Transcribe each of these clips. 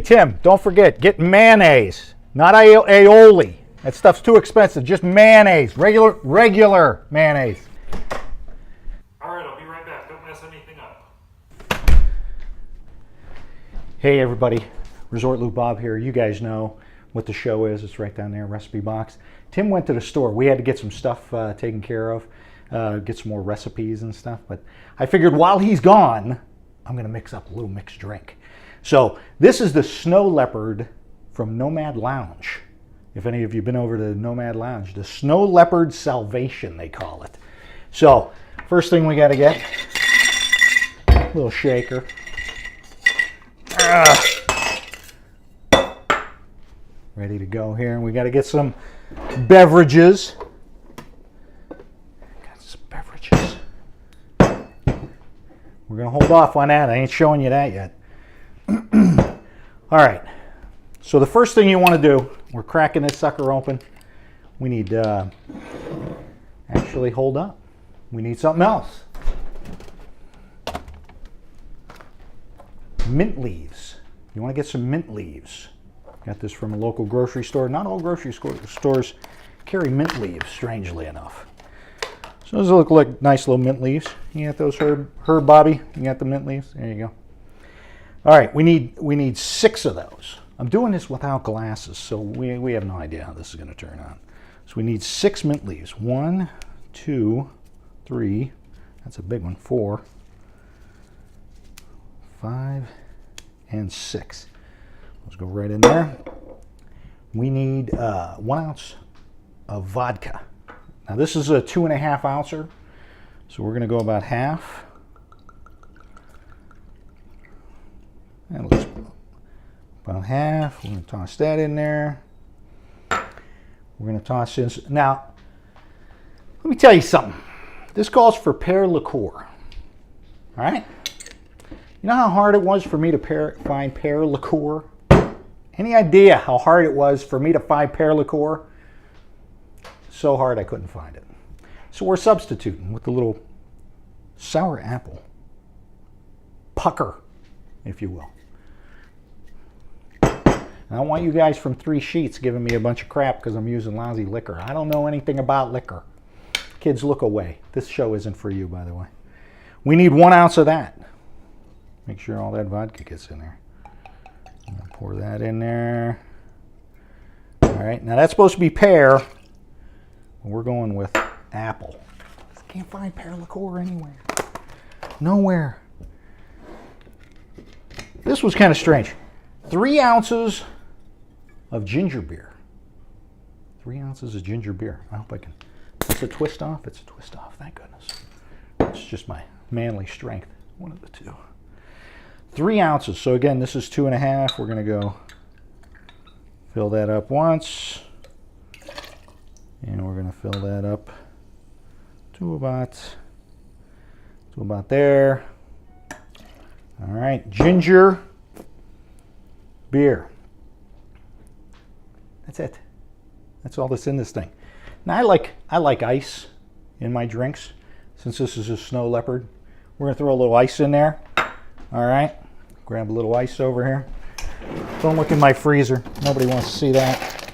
Tim, don't forget, get mayonnaise, not aioli. That stuff's too expensive. Just mayonnaise, regular mayonnaise. All right, I'll be right back. Don't mess anything up. Hey everybody, Resort Loop Bob here. You guys know what the show is. It's right down there, recipe box. Tim went to the store. We had to get some stuff taken care of, get some more recipes and stuff. But I figured while he's gone, I'm going to mix up a little mixed drink. So this is the Snow Leopard from Nomad Lounge. If any of you have been over to Nomad Lounge, the Snow Leopard Salvation, they call it. So first thing we got to get, a little shaker. Ready to go here. And we got to get some beverages. Got some beverages. We're going to hold off on that. I ain't showing you that yet. All right. So the first thing you want to do, we're cracking this sucker open. We need, actually hold up. We need something else. Mint leaves. You want to get some mint leaves. Got this from a local grocery store. Not all grocery stores carry mint leaves, strangely enough. So those look like nice little mint leaves. You got those, Herb Bobby? You got the mint leaves? There you go. All right, we need 6 of those. I'm doing this without glasses, so we have no idea how this is going to turn out. So we need 6 mint leaves. 1, 2, 3. That's a big one. 4, 5, and 6. Let's go right in there. We need 1 ounce of vodka. Now this is a 2.5 ouncer, so we're going to go about half. That looks about half. We're going to toss that in there. We're going to toss in. Now, let me tell you something. This calls for pear liqueur. All right? You know how hard it was for me to find pear liqueur? Any idea how hard it was for me to find pear liqueur? So hard I couldn't find it. So we're substituting with the little sour apple pucker, if you will. I don't want you guys from 3 Sheets giving me a bunch of crap because I'm using lousy liquor. I don't know anything about liquor. Kids, look away. This show isn't for you, by the way. We need 1 ounce of that. Make sure all that vodka gets in there. I'm going to pour that in there. All right, now that's supposed to be pear. We're going with apple. Can't find pear liqueur anywhere. Nowhere. This was kind of strange. 3 ounces of ginger beer. 3 ounces of ginger beer. I hope I can. It's a twist off. It's a twist off. Thank goodness. It's just my manly strength. One of the two. 3 ounces. So again, this is 2.5. We're going to go fill that up once. And we're going to fill that up to about there. All right, ginger beer. That's it. That's all that's in this thing. Now I like ice in my drinks. Since this is a Snow Leopard, we're going to throw a little ice in there. All right, grab a little ice over here. Don't look in my freezer. Nobody wants to see that.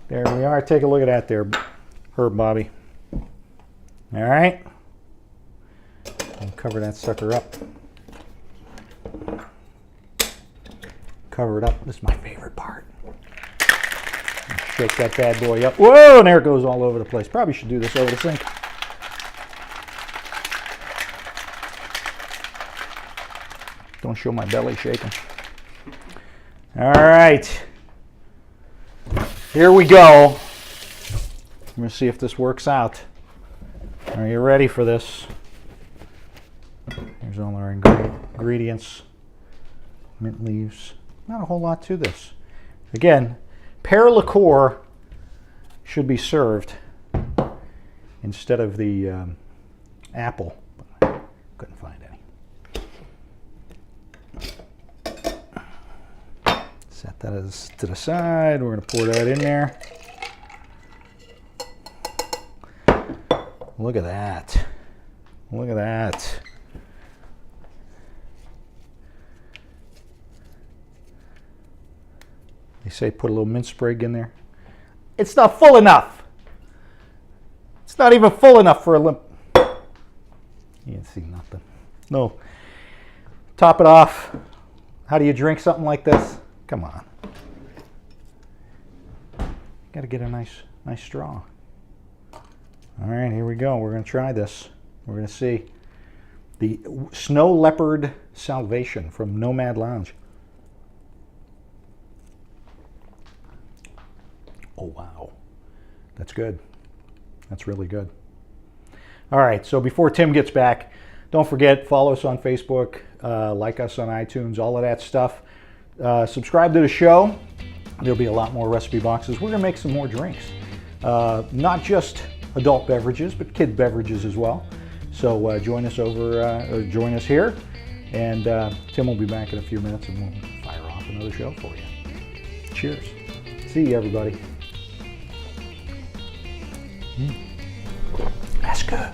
There we are. Take a look at that there, Herb Bobby. All right. I'll cover that sucker up. Cover it up. This is my favorite part. Shake that bad boy up. Whoa, and there it goes all over the place. Probably should do this over the sink. Don't show my belly shaking. All right. Here we go. I'm going to see if this works out. Are you ready for this? Here's all our ingredients. Mint leaves. Not a whole lot to this. Again, pear liqueur should be served instead of the apple. But I couldn't find any. Set that to the side. We're going to pour that in there. Look at that. Look at that. They say put a little mint sprig in there. It's not full enough. It's not even full enough for a limp. You can see nothing. No. Top it off. How do you drink something like this? Come on. Got to get a nice straw. All right, here we go. We're going to try this. We're going to see the Snow Leopard Salvation from Nomad Lounge. Oh, wow. That's good. That's really good. All right, so before Tim gets back, don't forget, follow us on Facebook, like us on iTunes, all of that stuff. Subscribe to the show. There'll be a lot more recipe boxes. We're going to make some more drinks. Not just adult beverages, but kid beverages as well. So join us join us here. And Tim will be back in a few minutes and we'll fire off another show for you. Cheers. See you, everybody. That's good.